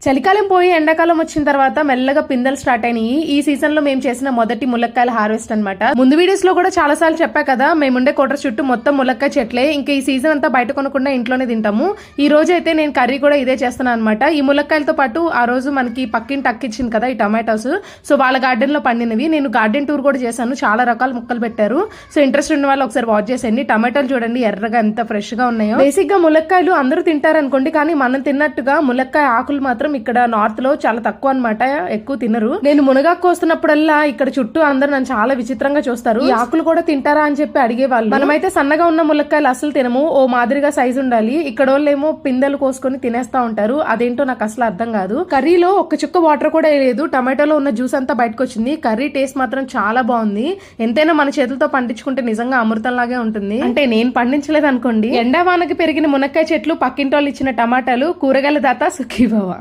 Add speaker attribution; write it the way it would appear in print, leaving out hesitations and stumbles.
Speaker 1: చలికాలం పోయి ఎండాకాలం వచ్చిన తర్వాత మెల్లగా పిందెలు స్టార్ట్ అయినాయి. ఈ సీజన్ లో మేము చేసిన మొదటి ములక్కాయల హార్వెస్ట్ అన్నమాట. ముందు వీడియోస్ లో కూడా చాలా సార్లు చెప్పా కదా, మేముండే కోటర్ చుట్టూ మొత్తం ములక్కాయ చెట్లే. ఇంకా ఈ సీజన్ అంతా బయట కొనకుండా ఇంట్లోనే తింటాము. ఈ రోజు అయితే నేను కర్రీ కూడా ఇదే చేస్తున్నాను అనమాట. ఈ ములక్కాయలతో పాటు ఆ రోజు మనకి పక్కింటి అక్కిచ్చింది కదా ఈ టమాటోస్, సో వాళ్ళ గార్డెన్ లో పండినవి. నేను గార్డెన్ టూర్ కూడా చేశాను, చాలా రకాల ముక్కలు పెట్టారు. సో ఇంట్రెస్ట్ ఉన్న వాళ్ళు ఒకసారి వాచ్ చేసేయండి. టమాటాలు చూడండి ఎర్రగా ఎంత ఫ్రెష్ గా ఉన్నాయో. బేసిక్ గా ములక్కాయలు అందరూ తింటారు అనుకోండి, కానీ మనం తిన్నట్టుగా ములక్కాయ ఆకులు మాత్రం ఇక్కడ నార్త్ లో చాలా తక్కువ అనమాట, ఎక్కువ తినరు. నేను మునగాకు కోస్తున్నప్పుడల్లా ఇక్కడ చుట్టూ అందరు నన్ను చాలా విచిత్రంగా చూస్తారు. ఈ ఆకులు కూడా తింటారా అని చెప్పి అడిగేవాళ్ళు. మనమైతే సన్నగా ఉన్న ములక్కాయలు అసలు తినము, ఓ మాదిరిగా సైజు ఉండాలి. ఇక్కడ వాళ్ళేమో పిందెలు కోసుకొని తినేస్తా ఉంటారు, అదేంటో నాకు అసలు అర్థం కాదు. కర్రీలో ఒక్క చుక్క వాటర్ కూడా వేయలేదు, టమాటోలో ఉన్న జ్యూస్ అంతా బయటకు వచ్చింది. కర్రీ టేస్ట్ మాత్రం చాలా బాగుంది. ఎంతైనా మన చేతులతో పండించుకుంటే నిజంగా అమృతంలాగే ఉంటుంది. అంటే నేను పండించలేదు అనుకోండి. ఎండావానకి పెరిగిన మునక్కాయ చెట్లు, పక్కింటి వాళ్ళు ఇచ్చిన టమాటాలు, కూరగాయల దాత సుఖీభవ.